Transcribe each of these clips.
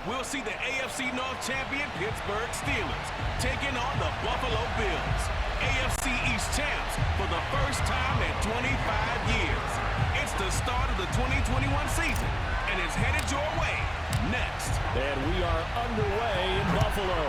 we'll see the AFC North champion Pittsburgh Steelers taking on the Buffalo Bills, AFC East champs for the first time in 25 years. It's the start of the 2021 season, and it's headed your way next. And we are underway in Buffalo.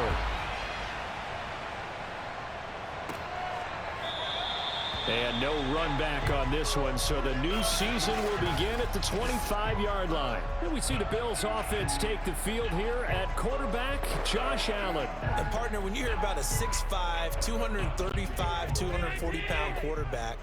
And no run back on this one, so the new season will begin at the 25-yard line. And we see the Bills offense take the field here at quarterback, Josh Allen. And partner, when you hear about a 6'5", 235, 240-pound quarterback,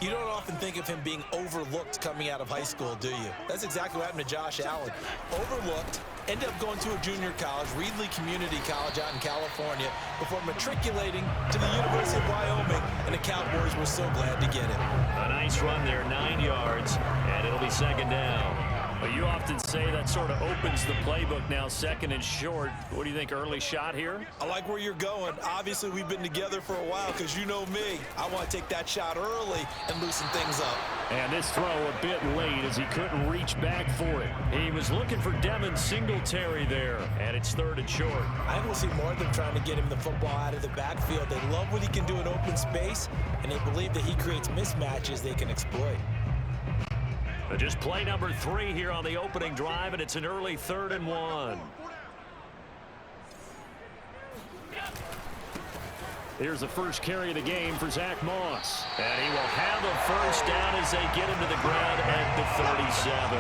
you don't often think of him being overlooked coming out of high school, do you? That's exactly what happened to Josh Allen. Overlooked, ended up going to a junior college, Reedley Community College out in California, before matriculating to the University of Wyoming, and the Cowboys were so glad to get him. A nice run there, 9 yards, and it'll be second down. But you often say that sort of opens the playbook now, second and short. What do you think, early shot here? I like where you're going. Obviously, we've been together for a while because you know me. I want to take that shot early and loosen things up. And this throw a bit late as he couldn't reach back for it. He was looking for Devin Singletary there, and it's third and short. I think we'll see more of them trying to get him the football out of the backfield. They love what he can do in open space, and they believe that he creates mismatches they can exploit. Just play number 3 here on the opening drive, and it's an early 3rd and 1. Here's the first carry of the game for Zach Moss. And he will have a first down as they get him to the ground at the 37.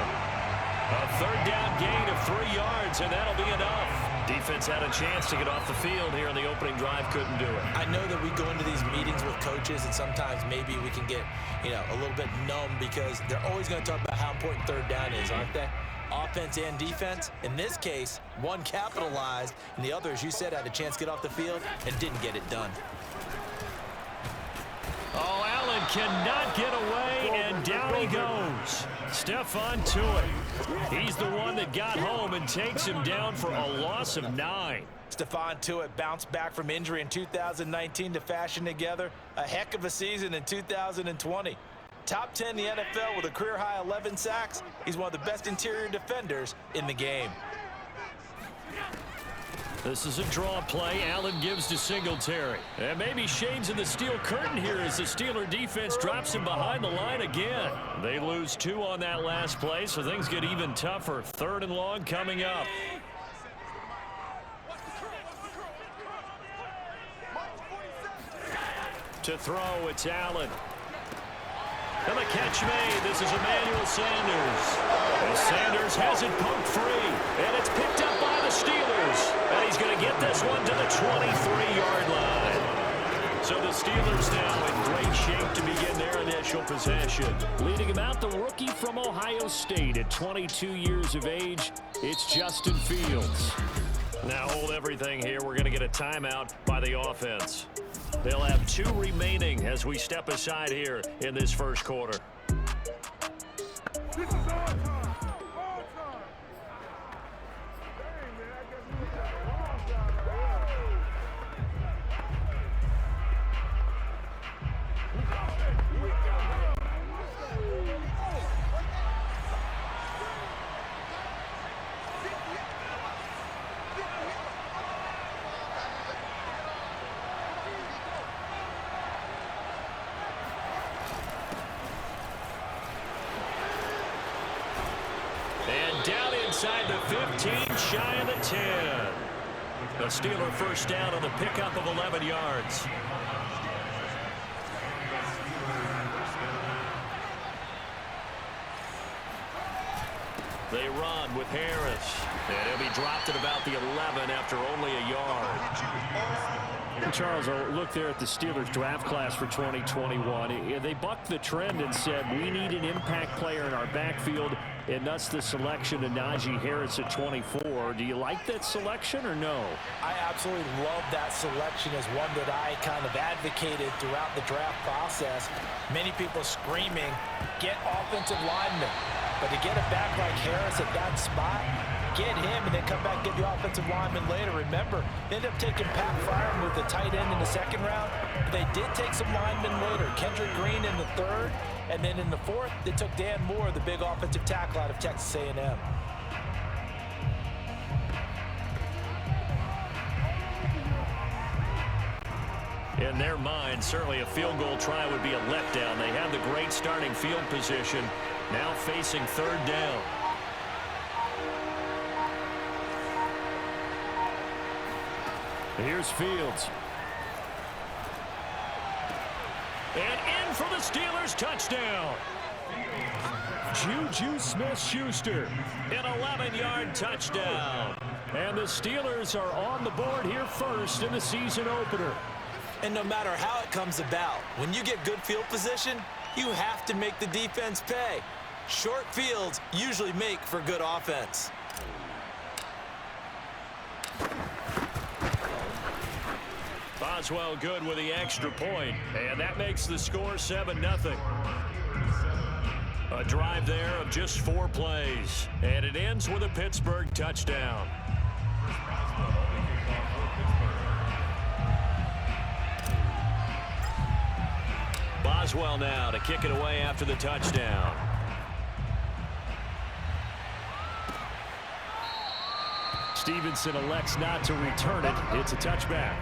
A third down gain of 3 yards, and that'll be enough. Defense had a chance to get off the field here in the opening drive, couldn't do it. I know that we go into these meetings with coaches, and sometimes maybe we can get, a little bit numb because they're always going to talk about how important third down is, aren't they? Offense and defense. In this case, one capitalized, and the other, as you said, had a chance to get off the field and didn't get it done. Oh, Allen cannot get away, and down he goes. Stephon Tuitt. He's the one that got home and takes him down for a loss of 9. Stephon Tuitt bounced back from injury in 2019 to fashion together a heck of a season in 2020. Top 10 in the NFL with a career-high 11 sacks. He's one of the best interior defenders in the game. This is a draw play. Allen gives to Singletary. And maybe shades in the steel curtain here as the Steeler defense drops him behind the line again. They lose 2 on that last play, so things get even tougher. 3rd and long coming up. To throw, it's Allen. And the catch made. This is Emmanuel Sanders. And Sanders has it poked free. And it's picked up by the Steelers. And he's going to get this one to the 23-yard line. So the Steelers now in great shape to begin their initial possession. Leading him out, the rookie from Ohio State at 22 years of age, it's Justin Fields. Now hold everything here. We're going to get a timeout by the offense. They'll have 2 remaining as we step aside here in this first quarter. This is our time. Inside the 15, shy of the 10. The Steeler first down on the pickup of 11 yards. They run with Harris. And he'll be dropped at about the 11 after only a yard. Charles, I'll look there at the Steelers draft class for 2021. They bucked the trend and said, we need an impact player in our backfield, and that's the selection of Najee Harris at 24. Do you like that selection or no? I absolutely love that selection as one that I kind of advocated throughout the draft process. Many people screaming, get offensive linemen. But to get a back like Harris at that spot, get him and then come back and get the offensive lineman later. Remember, they ended up taking Pat Freiermuth with the tight end in the 2nd round. But they did take some linemen later. Kendrick Green in the 3rd. And then in the 4th, they took Dan Moore, the big offensive tackle out of Texas A&M. In their mind, certainly a field goal try would be a letdown. They have the great starting field position, now facing third down. Here's Fields. And in for the Steelers touchdown. Juju Smith-Schuster, an 11-yard touchdown. And the Steelers are on the board here first in the season opener. And no matter how it comes about, when you get good field position, you have to make the defense pay. Short fields usually make for good offense. Boswell good with the extra point, and that makes the score 7-0. A drive there of just 4 plays, and it ends with a Pittsburgh touchdown. Boswell now to kick it away after the touchdown. Stevenson elects not to return it. It's a touchback.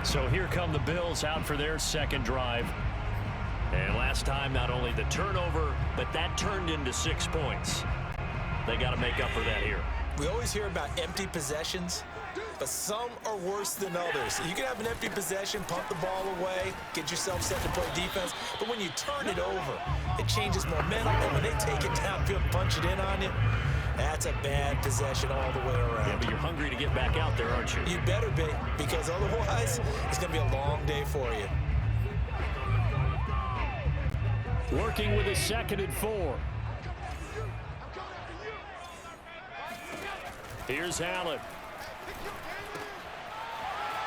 So here come the Bills out for their second drive. And last time, not only the turnover, but that turned into 6 points. They got to make up for that here. We always hear about empty possessions, but some are worse than others. You can have an empty possession, punt the ball away, get yourself set to play defense, but when you turn it over, it changes momentum, and when they take it downfield and punch it in on you, that's a bad possession all the way around. Yeah, but you're hungry to get back out there, aren't you? You better be, because otherwise, it's going to be a long day for you. Working with a 2nd and 4. Here's Allen.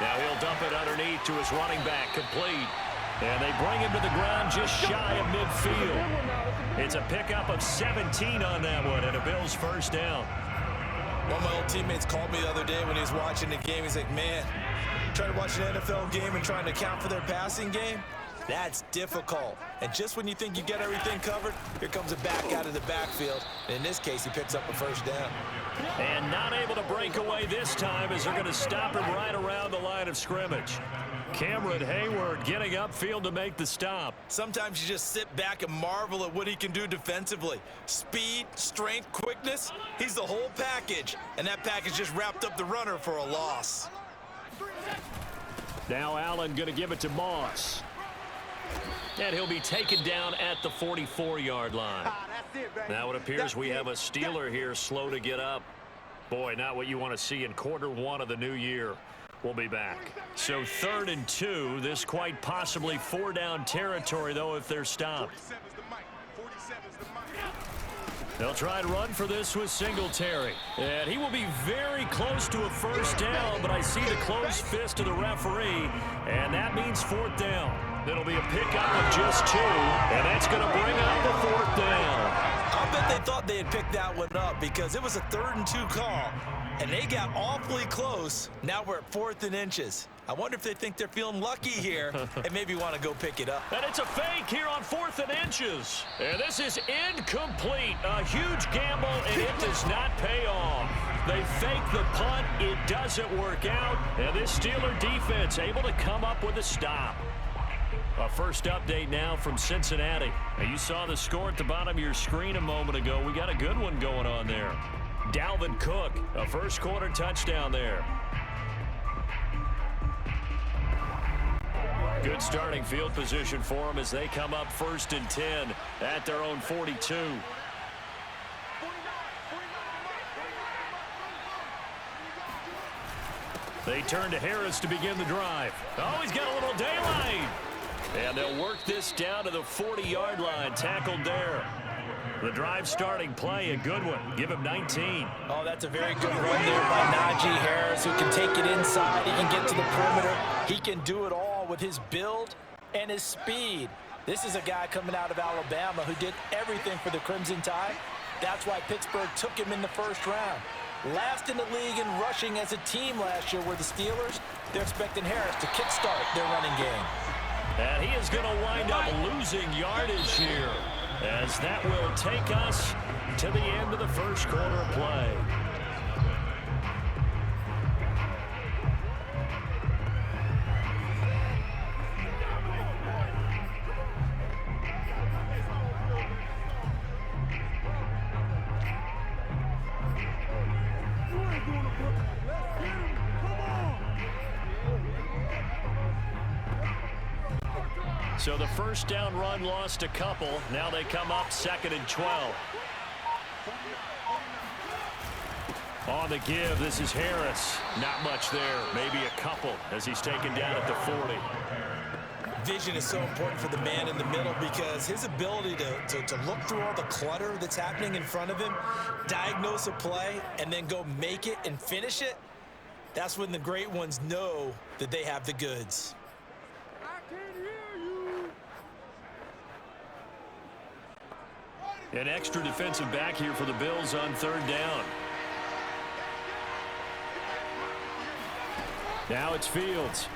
Now he'll dump it underneath to his running back, complete. And they bring him to the ground just shy of midfield. It's a pickup of 17 on that one, and a Bills first down. One of my old teammates called me the other day when he was watching the game. He's like, man, trying to watch an NFL game and trying to account for their passing game? That's difficult. And just when you think you get everything covered, here comes a back out of the backfield. And in this case, he picks up a first down. And not able to break away this time as they're going to stop him right around the line of scrimmage. Cameron Hayward getting upfield to make the stop. Sometimes you just sit back and marvel at what he can do defensively. Speed, strength, quickness, he's the whole package. And that package just wrapped up the runner for a loss. Now Allen going to give it to Moss. And he'll be taken down at the 44-yard line. Now it appears we have a Steeler here slow to get up. Boy, not what you want to see in quarter 1 of the new year. We'll be back. So 3rd and 2. This quite possibly 4-down territory, though, if they're stopped. They'll try and run for this with Singletary. And he will be very close to a first down, but I see the closed fist of the referee, and that means 4th down. It'll be a pickup of just 2, and that's going to bring up the 4th down. I'll bet they thought they had picked that one up because it was a 3rd and 2 call, and they got awfully close. Now we're at 4th and inches. I wonder if they think they're feeling lucky here and maybe want to go pick it up. And it's a fake here on 4th and inches. And this is incomplete. A huge gamble, and it does not pay off. They fake the punt. It doesn't work out. And this Steeler defense able to come up with a stop. A first update now from Cincinnati. Now you saw the score at the bottom of your screen a moment ago. We got a good one going on there. Dalvin Cook, a first quarter touchdown there. Good starting field position for them as they come up 1st and 10 at their own 42. They turn to Harris to begin the drive. Oh, he's got a little daylight. And they'll work this down to the 40-yard line, tackled there. The drive starting play, a good one. Give him 19. Oh, that's a very good run there by Najee Harris, who can take it inside. He can get to the perimeter. He can do it all with his build and his speed. This is a guy coming out of Alabama who did everything for the Crimson Tide. That's why Pittsburgh took him in the first round. Last in the league in rushing as a team last year were the Steelers. They're expecting Harris to kickstart their running game. And he is going to wind up losing yardage here, as that will take us to the end of the first quarter of play. So the first down run lost a couple. Now they come up 2nd and 12. On the give, this is Harris. Not much there, maybe a couple as he's taken down at the 40. Vision is so important for the man in the middle because his ability to look through all the clutter that's happening in front of him, diagnose a play, and then go make it and finish it, that's when the great ones know that they have the goods. An extra defensive back here for the Bills on 3rd down. Now it's Fields.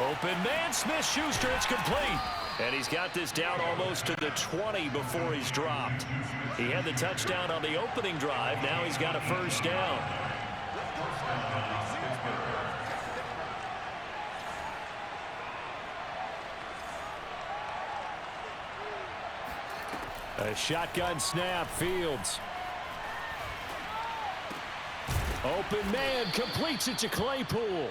Open man, Smith-Schuster, it's complete. And he's got this down almost to the 20 before he's dropped. He had the touchdown on the opening drive. Now he's got a first down. A shotgun snap, Fields. Open man, completes it to Claypool.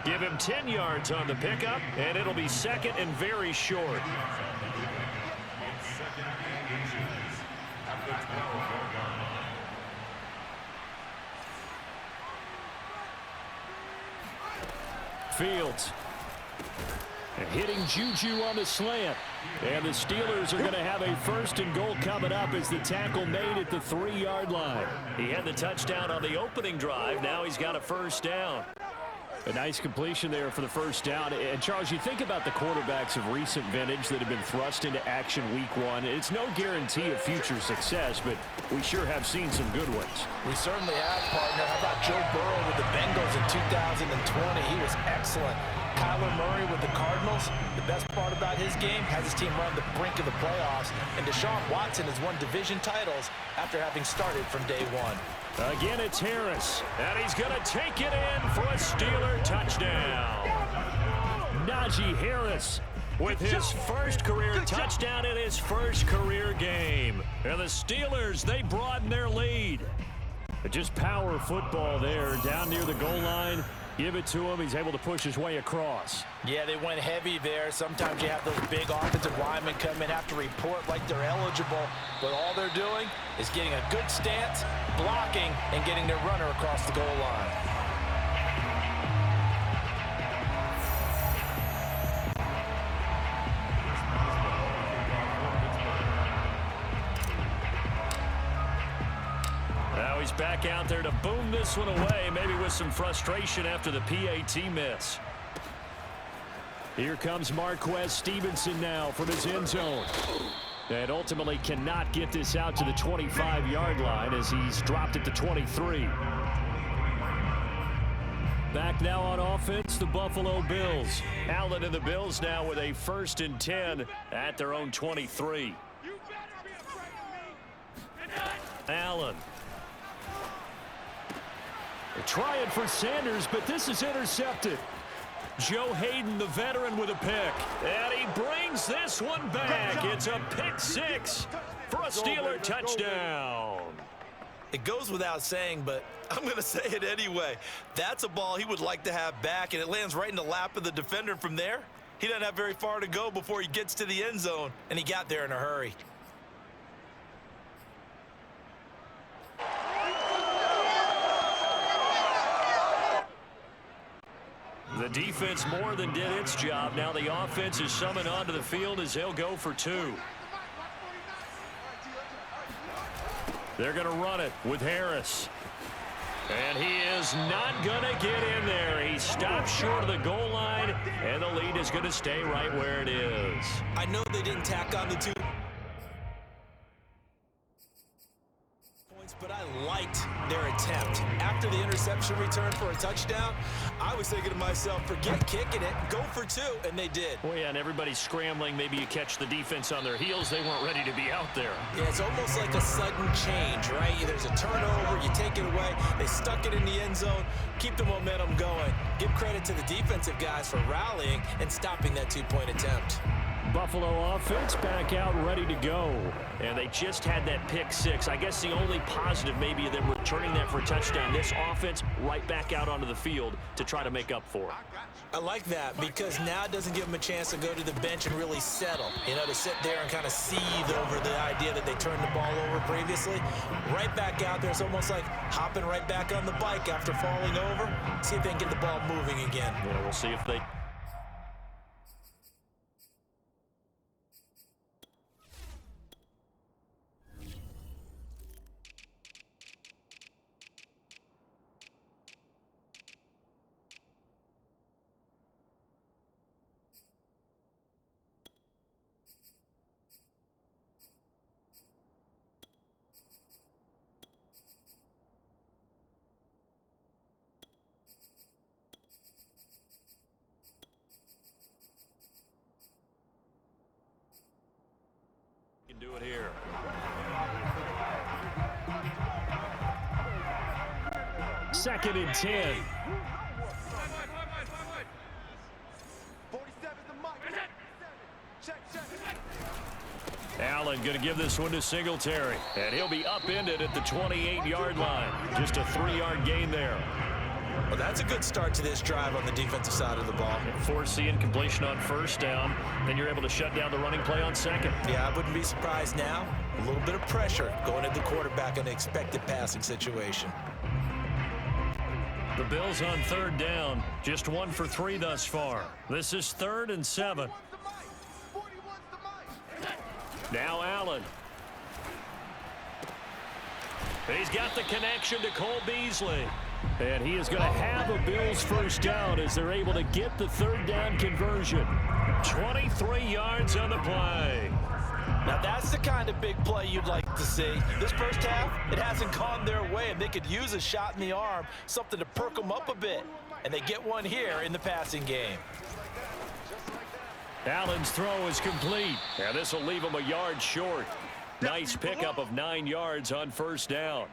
Give him 10 yards on the pickup, and it'll be 2nd and very short. Fields. Hitting Juju on the slant. And the Steelers are going to have a 1st and goal coming up as the tackle made at the 3-yard line. He had the touchdown on the opening drive. Now he's got a first down. A nice completion there for the first down. And, Charles, you think about the quarterbacks of recent vintage that have been thrust into action week 1. It's no guarantee of future success, but we sure have seen some good ones. We certainly have, partner. How about Joe Burrow with the Bengals in 2020? He was excellent. Kyler Murray with the Cardinals. The best part about his game has his team run the brink of the playoffs. And Deshaun Watson has won division titles after having started from day 1. Again, it's Harris, and he's going to take it in for a Steeler touchdown. Najee Harris with his first career touchdown in his first career game. And the Steelers, they broaden their lead. Just power football there down near the goal line. Give it to him. He's able to push his way across. Yeah, they went heavy there. Sometimes you have those big offensive linemen come in, have to report like they're eligible. But all they're doing is getting a good stance, blocking, and getting their runner across the goal line. Now he's back out there to boom this one away, maybe with some frustration after the PAT miss. Here comes Marquez Stevenson now from his end zone. And ultimately cannot get this out to the 25-yard line as he's dropped at the 23. Back now on offense, the Buffalo Bills. Allen and the Bills now with a 1st and 10 at their own 23. Allen. They're trying for Sanders, but this is intercepted. Joe Hayden, the veteran, with a pick. And he brings this one back. It's a pick 6 for a Steeler touchdown. It goes without saying, but I'm going to say it anyway. That's a ball he would like to have back, and it lands right in the lap of the defender from there. He doesn't have very far to go before he gets to the end zone, and he got there in a hurry. The defense more than did its job. Now the offense is summoned onto the field as they'll go for 2. They're going to run it with Harris. And he is not going to get in there. He stops short of the goal line, and the lead is going to stay right where it is. I know they didn't tack on the 2 points, but I liked their attempt. After the interception return for a touchdown, I was thinking to myself, forget kicking it, go for 2, and they did. Well, yeah, and everybody's scrambling. Maybe you catch the defense on their heels. They weren't ready to be out there. Yeah, it's almost like a sudden change, right? There's a turnover, you take it away, they stuck it in the end zone, keep the momentum going. Give credit to the defensive guys for rallying and stopping that 2-point attempt. Buffalo offense back out ready to go. And they just had that pick six. I guess the only positive maybe of them returning that for a touchdown. This offense right back out onto the field to try to make up for it. I like that because now it doesn't give them a chance to go to the bench and really settle. You know, to sit there and kind of seethe over the idea that they turned the ball over previously. Right back out there. It's almost like hopping right back on the bike after falling over. See if they can get the ball moving again. Yeah, we'll see if they... do it here. Second and 10. Allen going to give this one to Singletary, and he'll be upended at the 28-yard line. Just a 3-yard gain there. Well, that's a good start to this drive on the defensive side of the ball. Force the incompletion on first down, then you're able to shut down the running play on second. Yeah, I wouldn't be surprised now. A little bit of pressure going at the quarterback in an expected passing situation. The Bills on third down, just 1 for 3 thus far. This is 3rd and 7. Now Allen. He's got the connection to Cole Beasley. And he is going to have a Bills first down as they're able to get the third down conversion. 23 yards on the play. Now that's the kind of big play you'd like to see. This first half, it hasn't gone their way, and they could use a shot in the arm, something to perk them up a bit. And they get one here in the passing game. Allen's throw is complete. And this will leave him a yard short. Nice pickup of 9 yards on first down.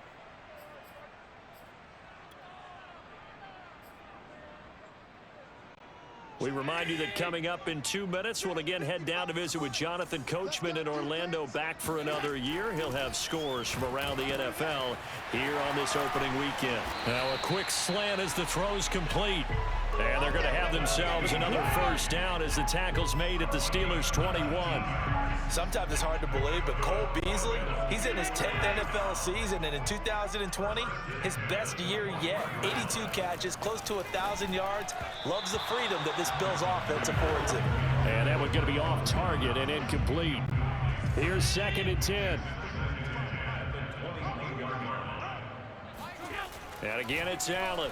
We remind you that coming up in 2 minutes, we'll again head down to visit with Jonathan Coachman in Orlando, back for another year. He'll have scores from around the NFL here on this opening weekend. Now a quick slant as the throw's complete. And they're going to have themselves another first down as the tackle's made at the Steelers' 21. Sometimes it's hard to believe, but Cole Beasley, he's in his 10th NFL season, and in 2020, his best year yet. 82 catches, close to 1,000 yards. Loves the freedom that this Bills offense affords him. And that one's going to be off target and incomplete. Here's 2nd and 10. And again, it's Allen.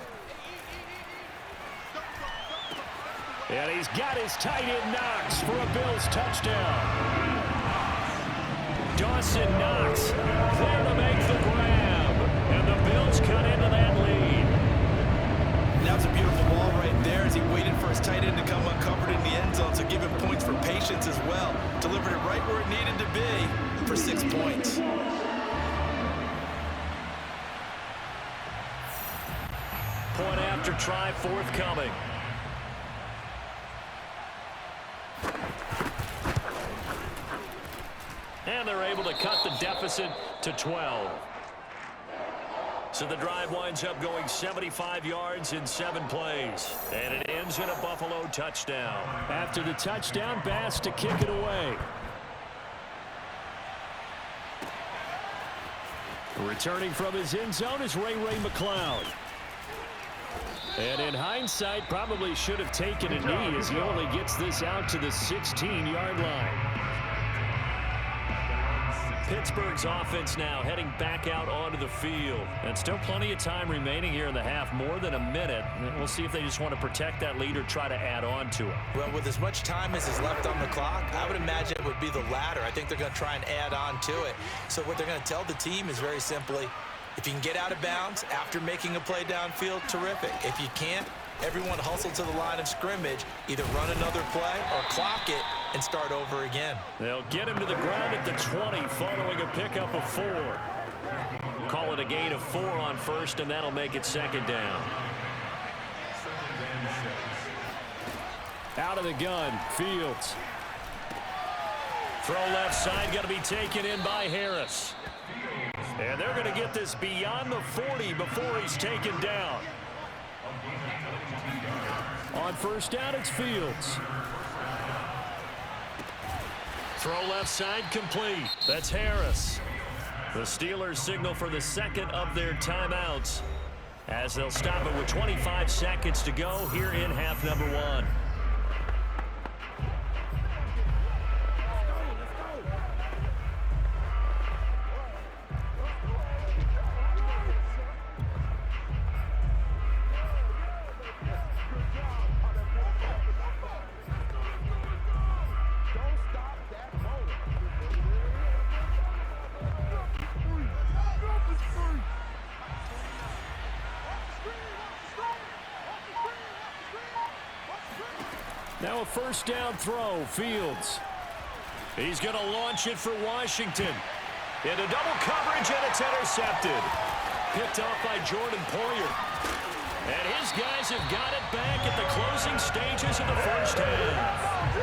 And he's got his tight end Knox for a Bills touchdown. Dawson Knox there to make the grab. And the Bills cut into that lead. That was a beautiful ball right there as he waited for his tight end to come uncovered in the end zone. So give him points for patience as well. Delivered it right where it needed to be for 6 points. Point after try forthcoming. And they're able to cut the deficit to 12. So the drive winds up going 75 yards in 7 plays. And it ends in a Buffalo touchdown. After the touchdown, Bass to kick it away. Returning from his end zone is Ray McCloud. And in hindsight, probably should have taken a knee as he only gets this out to the 16-yard line. Pittsburgh's offense now heading back out onto the field. And still plenty of time remaining here in the half, more than a minute. And we'll see if they just want to protect that lead or try to add on to it. Well, with as much time as is left on the clock, I would imagine it would be the latter. I think they're going to try and add on to it. So what they're going to tell the team is very simply, if you can get out of bounds after making a play downfield, terrific. If you can't, everyone hustle to the line of scrimmage, either run another play or clock it and start over again. They'll get him to the ground at the 20 following a pickup of 4. Call it a gain of 4 on first, and that'll make it 2nd down. Out of the gun, Fields. Throw left side going to be taken in by Harris. And they're going to get this beyond the 40 before he's taken down. On first down, it's Fields. Throw left side complete. That's Harris. The Steelers signal for the second of their timeouts as they'll stop it with 25 seconds to go here in half number 1. Now a first down throw, Fields. He's going to launch it for Washington. Into double coverage, and it's intercepted. Picked off by Jordan Poyer. And his guys have got it back at the closing stages of the first half.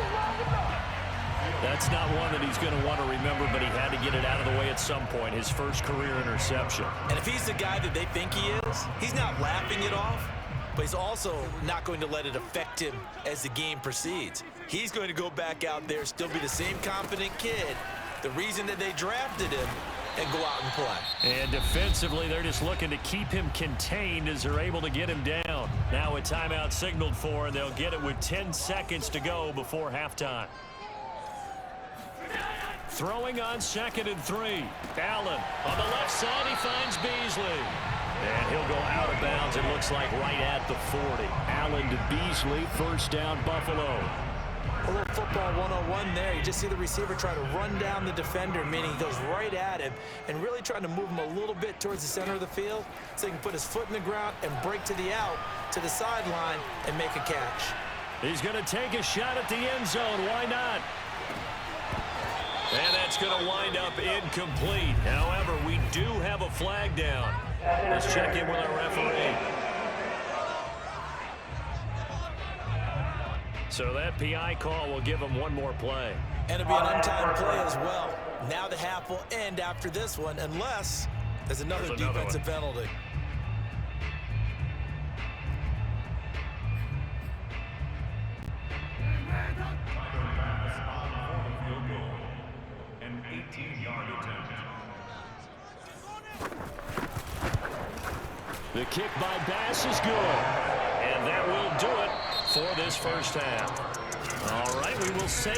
That's not one that he's going to want to remember, but he had to get it out of the way at some point, his first career interception. And if he's the guy that they think he is, he's not laughing it off. But he's also not going to let it affect him as the game proceeds. He's going to go back out there, still be the same confident kid, the reason that they drafted him, and go out and play. And defensively, they're just looking to keep him contained as they're able to get him down. Now a timeout signaled for, and they'll get it with 10 seconds to go before halftime. Throwing on 2nd and 3. Allen on the left side, he finds Beasley. And he'll go out of bounds, it looks like right at the 40. Allen to Beasley, first down Buffalo. A little football 101 there. You just see the receiver try to run down the defender, meaning he goes right at him and really trying to move him a little bit towards the center of the field so he can put his foot in the ground and break to the out, to the sideline, and make a catch. He's going to take a shot at the end zone. Why not? And that's going to wind up incomplete. However, we do have a flag down. Let's check in with our referee. So that PI call will give him one more play. And it'll be an untimed play as well. Now the half will end after this one, unless there's another defensive penalty. An 18-yard attempt. The kick by Bass is good. And that will do it for this first half. All right, we will say